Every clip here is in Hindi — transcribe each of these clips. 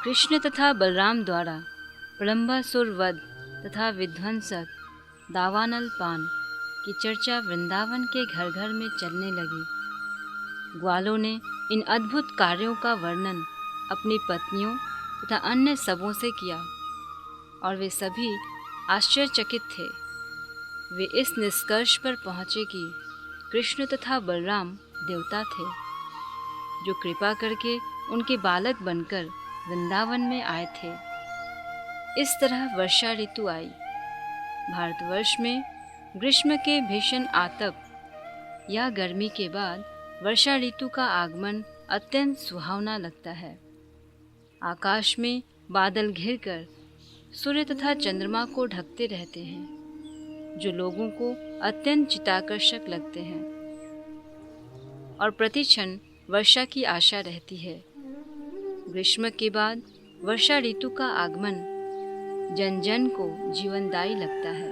कृष्ण तथा बलराम द्वारा प्रलंबासुर वध तथा विध्वंसक दावानल पान की चर्चा वृंदावन के घर घर में चलने लगी। ग्वालों ने इन अद्भुत कार्यों का वर्णन अपनी पत्नियों तथा अन्य सबों से किया और वे सभी आश्चर्यचकित थे। वे इस निष्कर्ष पर पहुँचे कि कृष्ण तथा बलराम देवता थे जो कृपा करके उनके बालक बनकर वृंदावन में आए थे। इस तरह वर्षा ऋतु आई। भारतवर्ष में ग्रीष्म के भीषण आतप या गर्मी के बाद वर्षा ऋतु का आगमन अत्यंत सुहावना लगता है। आकाश में बादल घिरकर सूर्य तथा चंद्रमा को ढकते रहते हैं जो लोगों को अत्यंत चित्ताकर्षक लगते हैं और प्रतिक्षण वर्षा की आशा रहती है। ग्रीष्म के बाद वर्षा ऋतु का आगमन जन जन को जीवनदायी लगता है।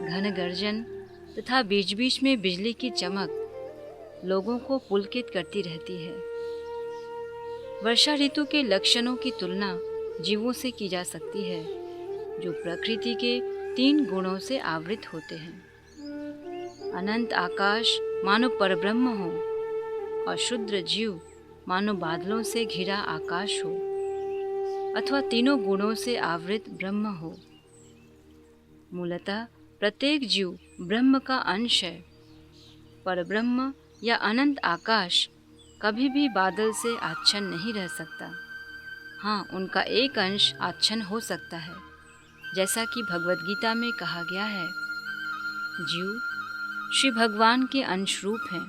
घन गर्जन तथा बीच बीच में बिजली की चमक लोगों को पुलकित करती रहती है। वर्षा ऋतु के लक्षणों की तुलना जीवों से की जा सकती है जो प्रकृति के 3 गुणों से आवृत होते हैं। अनंत आकाश मानो परब्रह्म हो और शुद्र जीव मानो बादलों से घिरा आकाश हो अथवा तीनों गुणों से आवृत ब्रह्म हो। मूलतः प्रत्येक जीव ब्रह्म का अंश है। परब्रह्म या अनंत आकाश कभी भी बादल से आच्छन्न नहीं रह सकता। हाँ, उनका एक अंश आच्छन्न हो सकता है, जैसा कि भगवद गीता में कहा गया है, जीव श्री भगवान के अंश रूप हैं,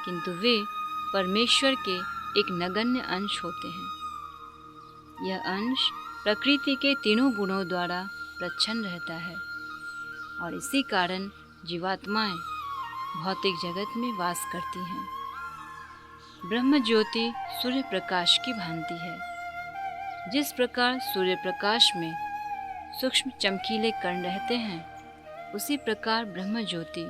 किंतु वे परमेश्वर के एक नगण्य अंश होते हैं। यह अंश प्रकृति के तीनों गुणों द्वारा प्रच्छन्न रहता है और इसी कारण जीवात्माएं भौतिक जगत में वास करती हैं। ब्रह्म ज्योति सूर्य प्रकाश की भांति है। जिस प्रकार सूर्य प्रकाश में सूक्ष्म चमकीले कण रहते हैं, उसी प्रकार ब्रह्म ज्योति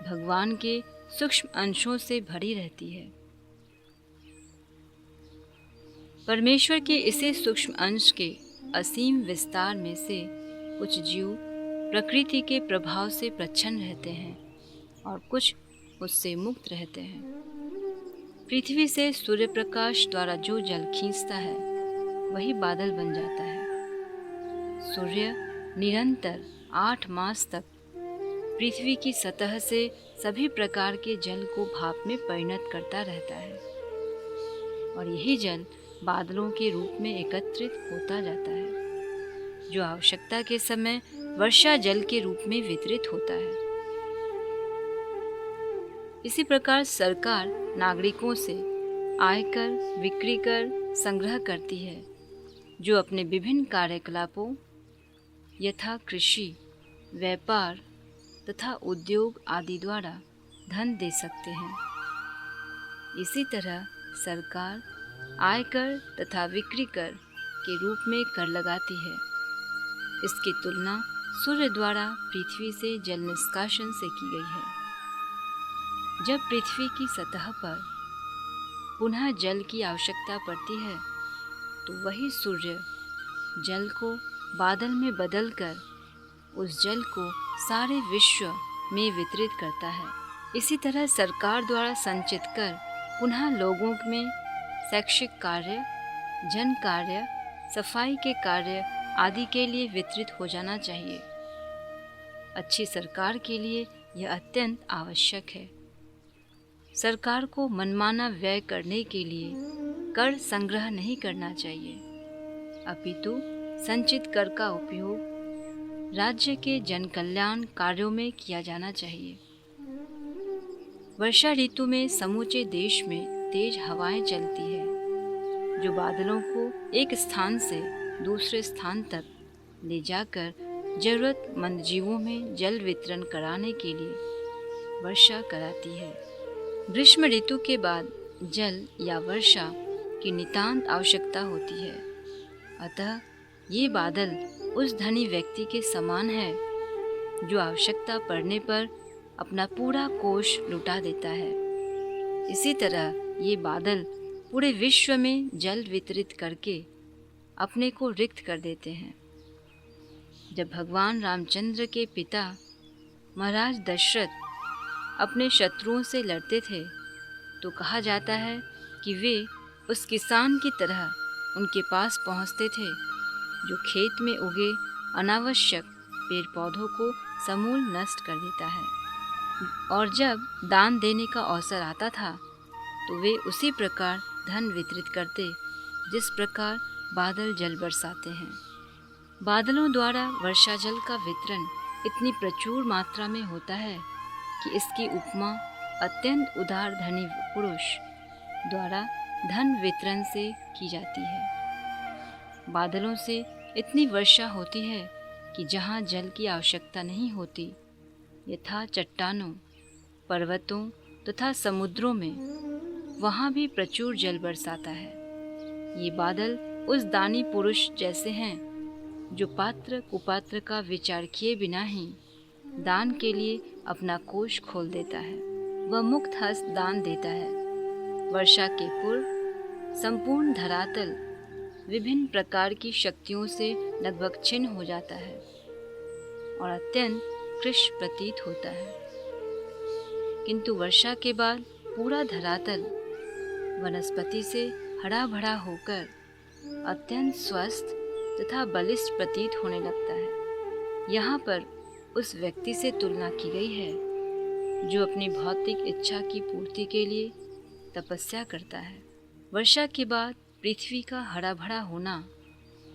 भगवान के सूक्ष्म अंशों से भरी रहती है। परमेश्वर के इसी सूक्ष्म अंश के असीम विस्तार में से कुछ जीव प्रकृति के प्रभाव से प्रच्छन्न रहते हैं और कुछ उससे मुक्त रहते हैं। पृथ्वी से सूर्य प्रकाश द्वारा जो जल खींचता है वही बादल बन जाता है। सूर्य निरंतर 8 मास तक पृथ्वी की सतह से सभी प्रकार के जल को भाप में परिणत करता रहता है और यही जल बादलों के रूप में एकत्रित होता जाता है जो आवश्यकता के समय वर्षा जल के रूप में वितरित होता है। इसी प्रकार सरकार नागरिकों से आयकर, बिक्री कर संग्रह करती है जो अपने विभिन्न कार्यकलापों यथा कृषि, व्यापार तथा उद्योग आदि द्वारा धन दे सकते हैं। इसी तरह सरकार आयकर तथा बिक्री कर के रूप में कर लगाती है। इसकी तुलना सूर्य द्वारा पृथ्वी से जल निष्कासन से की गई है। जब पृथ्वी की सतह पर पुनः जल की आवश्यकता पड़ती है तो वही सूर्य जल को बादल में बदलकर उस जल को सारे विश्व में वितरित करता है। इसी तरह सरकार द्वारा संचित कर पुनः लोगों में शैक्षिक कार्य, जन कार्य, सफाई के कार्य आदि के लिए वितरित हो जाना चाहिए। अच्छी सरकार के लिए यह अत्यंत आवश्यक है। सरकार को मनमाना व्यय करने के लिए कर संग्रह नहीं करना चाहिए, अपितु संचित कर का उपयोग राज्य के जन कल्याण कार्यों में किया जाना चाहिए। वर्षा ऋतु में समूचे देश में तेज हवाएं चलती है जो बादलों को एक स्थान से दूसरे स्थान तक ले जाकर जरूरतमंद जीवों में जल वितरण कराने के लिए वर्षा कराती है। ग्रीष्म ऋतु के बाद जल या वर्षा की नितांत आवश्यकता होती है। अतः ये बादल उस धनी व्यक्ति के समान है जो आवश्यकता पड़ने पर अपना पूरा कोष लुटा देता है। इसी तरह ये बादल पूरे विश्व में जल वितरित करके अपने को रिक्त कर देते हैं। जब भगवान रामचंद्र के पिता महाराज दशरथ अपने शत्रुओं से लड़ते थे तो कहा जाता है कि वे उस किसान की तरह उनके पास पहुंचते थे जो खेत में उगे अनावश्यक पेड़ पौधों को समूल नष्ट कर देता है। और जब दान देने का अवसर आता था तो वे उसी प्रकार धन वितरित करते जिस प्रकार बादल जल बरसाते हैं। बादलों द्वारा वर्षा जल का वितरण इतनी प्रचुर मात्रा में होता है कि इसकी उपमा अत्यंत उदार धनी पुरुष द्वारा धन वितरण से की जाती है। बादलों से इतनी वर्षा होती है कि जहाँ जल की आवश्यकता नहीं होती, यथा चट्टानों, पर्वतों तथा समुद्रों में, वहाँ भी प्रचुर जल बरसाता है। ये बादल उस दानी पुरुष जैसे हैं जो पात्र कुपात्र का विचार किए बिना ही दान के लिए अपना कोष खोल देता है। वह मुक्त हस्त दान देता है। वर्षा के पूर्व संपूर्ण धरातल विभिन्न प्रकार की शक्तियों से लगभग छिन्न हो जाता है और अत्यंत कृश प्रतीत होता है। किंतु वर्षा के बाद पूरा धरातल वनस्पति से हरा भरा होकर अत्यंत स्वस्थ तथा बलिष्ठ प्रतीत होने लगता है। यहाँ पर उस व्यक्ति से तुलना की गई है जो अपनी भौतिक इच्छा की पूर्ति के लिए तपस्या करता है। वर्षा के बाद पृथ्वी का हरा भरा होना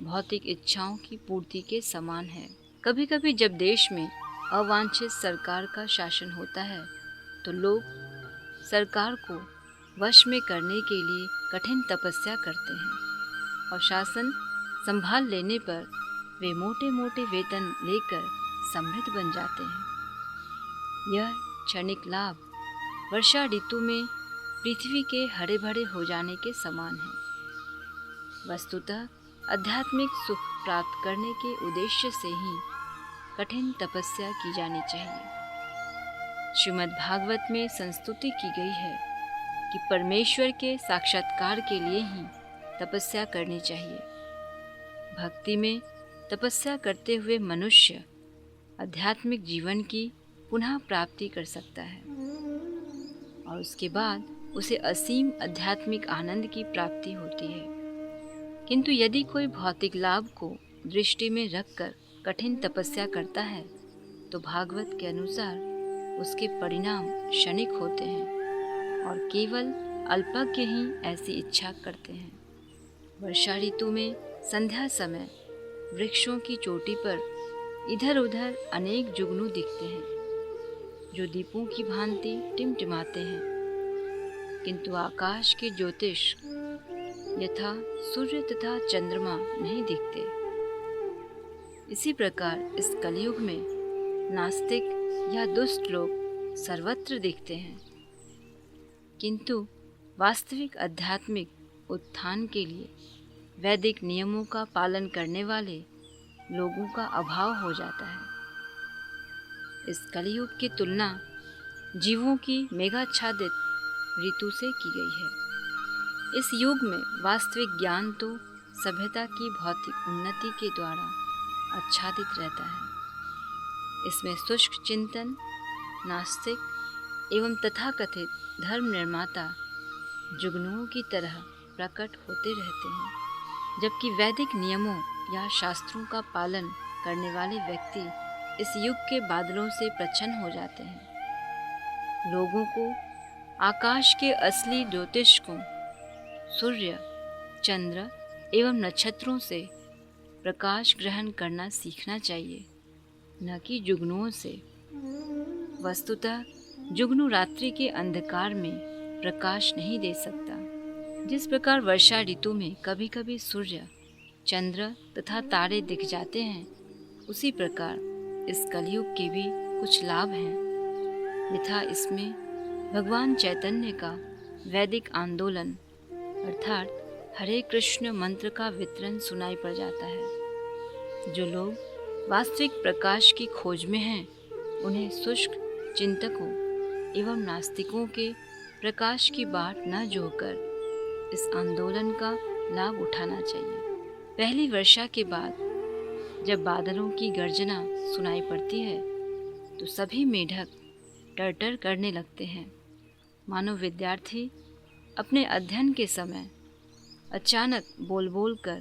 भौतिक इच्छाओं की पूर्ति के समान है। कभी कभी जब देश में अवांछित सरकार का शासन होता है तो लोग सरकार को वश में करने के लिए कठिन तपस्या करते हैं और शासन संभाल लेने पर वे मोटे मोटे वेतन लेकर समृद्ध बन जाते हैं। यह क्षणिक लाभ वर्षा ऋतु में पृथ्वी के हरे भरे हो जाने के समान है। वस्तुतः आध्यात्मिक सुख प्राप्त करने के उद्देश्य से ही कठिन तपस्या की जानी चाहिए। श्रीमद् भागवत में संस्तुति की गई है कि परमेश्वर के साक्षात्कार के लिए ही तपस्या करनी चाहिए। भक्ति में तपस्या करते हुए मनुष्य आध्यात्मिक जीवन की पुनः प्राप्ति कर सकता है और उसके बाद उसे असीम आध्यात्मिक आनंद की प्राप्ति होती है। किंतु यदि कोई भौतिक लाभ को दृष्टि में रखकर कठिन तपस्या करता है तो भागवत के अनुसार उसके परिणाम क्षणिक होते हैं और केवल अल्पज्ञ ही ऐसी इच्छा करते हैं। वर्षा ऋतु में संध्या समय वृक्षों की चोटी पर इधर उधर अनेक जुगनू दिखते हैं जो दीपों की भांति टिमटिमाते हैं, किंतु आकाश के ज्योतिष यथा सूर्य तथा चंद्रमा नहीं दिखते। इसी प्रकार इस कलयुग में नास्तिक या दुष्ट लोग सर्वत्र दिखते हैं, किंतु वास्तविक आध्यात्मिक उत्थान के लिए वैदिक नियमों का पालन करने वाले लोगों का अभाव हो जाता है। इस कलयुग की तुलना जीवों की मेघाच्छादित ऋतु से की गई है। इस युग में वास्तविक ज्ञान तो सभ्यता की भौतिक उन्नति के द्वारा आच्छादित रहता है। इसमें शुष्क चिंतन, नास्तिक एवं तथाकथित धर्म निर्माता जुगनुओं की तरह प्रकट होते रहते हैं, जबकि वैदिक नियमों या शास्त्रों का पालन करने वाले व्यक्ति इस युग के बादलों से प्रसन्न हो जाते हैं। लोगों को आकाश के असली ज्योतिष को सूर्य, चंद्र एवं नक्षत्रों से प्रकाश ग्रहण करना सीखना चाहिए, न कि जुगनुओं से। वस्तुतः जुगनू रात्रि के अंधकार में प्रकाश नहीं दे सकता। जिस प्रकार वर्षा ऋतु में कभी कभी सूर्य, चंद्र तथा तारे दिख जाते हैं, उसी प्रकार इस कलयुग के भी कुछ लाभ हैं। यथा इसमें भगवान चैतन्य का वैदिक आंदोलन अर्थात हरे कृष्ण मंत्र का वितरण सुनाई पड़ जाता है। जो लोग वास्तविक प्रकाश की खोज में हैं, उन्हें शुष्क चिंतकों एवं नास्तिकों के प्रकाश की बाट न जोकर इस आंदोलन का लाभ उठाना चाहिए। पहली वर्षा के बाद जब बादलों की गर्जना सुनाई पड़ती है तो सभी मेढक टर-टर करने लगते हैं, मानो विद्यार्थी अपने अध्ययन के समय अचानक बोल बोल कर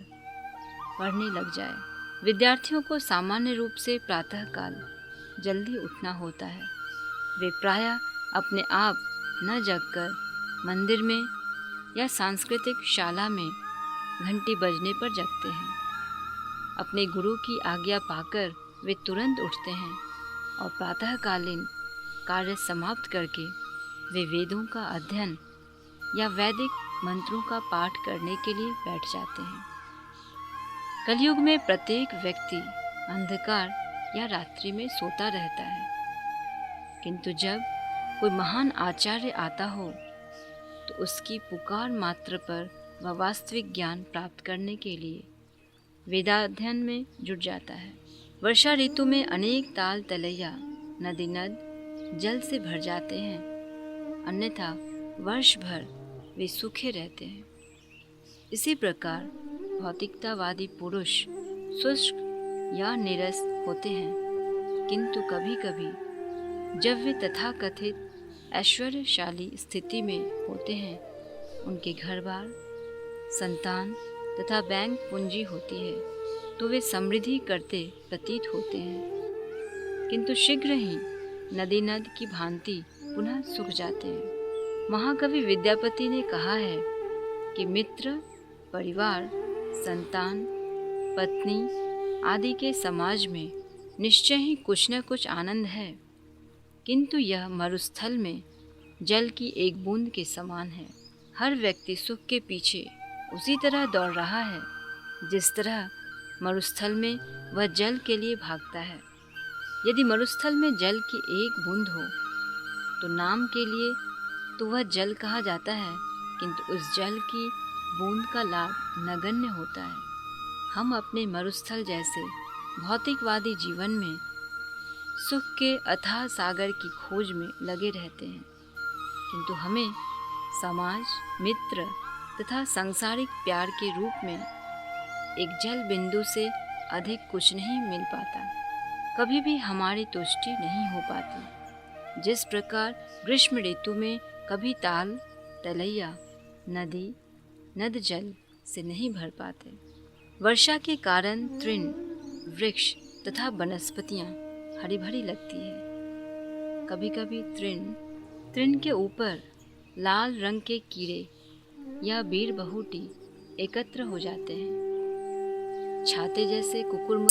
पढ़ने लग जाए। विद्यार्थियों को सामान्य रूप से प्रातःकाल जल्दी उठना होता है। वे प्रायः अपने आप न जगकर मंदिर में या सांस्कृतिक शाला में घंटी बजने पर जगते हैं। अपने गुरु की आज्ञा पाकर वे तुरंत उठते हैं और प्रातःकालीन कार्य समाप्त करके वे वेदों का अध्ययन या वैदिक मंत्रों का पाठ करने के लिए बैठ जाते हैं। कलयुग में प्रत्येक व्यक्ति अंधकार या रात्रि में सोता रहता है, किंतु जब कोई महान आचार्य आता हो तो उसकी पुकार मात्र पर वह वास्तविक ज्ञान प्राप्त करने के लिए वेदाध्ययन में जुट जाता है। वर्षा ऋतु में अनेक ताल तलैया नदी नद जल से भर जाते हैं, अन्यथा वर्ष भर वे सूखे रहते हैं। इसी प्रकार भौतिकतावादी पुरुष शुष्क या नीरस होते हैं, किंतु कभी कभी जब वे तथाकथित ऐश्वर्यशाली स्थिति में होते हैं, उनके घर बार, संतान तथा बैंक पूंजी होती है तो वे समृद्धि करते प्रतीत होते हैं, किंतु शीघ्र ही नदी नद की भांति पुनः सूख जाते हैं। महाकवि विद्यापति ने कहा है कि मित्र, परिवार, संतान, पत्नी आदि के समाज में निश्चय ही कुछ न कुछ आनंद है, किंतु यह मरुस्थल में जल की एक बूंद के समान है। हर व्यक्ति सुख के पीछे उसी तरह दौड़ रहा है जिस तरह मरुस्थल में वह जल के लिए भागता है। यदि मरुस्थल में जल की एक बूंद हो तो नाम के लिए तो वह जल कहा जाता है, किंतु उस जल की बूंद का लाभ नगण्य होता है। हम अपने मरुस्थल जैसे भौतिकवादी जीवन में सुख के अथाह सागर की खोज में लगे रहते हैं, किंतु हमें समाज, मित्र तथा सांसारिक प्यार के रूप में एक जल बिंदु से अधिक कुछ नहीं मिल पाता। कभी भी हमारी तुष्टि नहीं हो पाती। जिस प्रकार ग्रीष्म ऋतु में कभी ताल तलैया नदी नद जल से नहीं भर पाते। वर्षा के कारण तृण, वृक्ष तथा वनस्पतियाँ हरी भरी लगती है। कभी कभी तृण के ऊपर लाल रंग के कीड़े या बीर बहुटी एकत्र हो जाते हैं। छाते जैसे कुकुरमुर्ग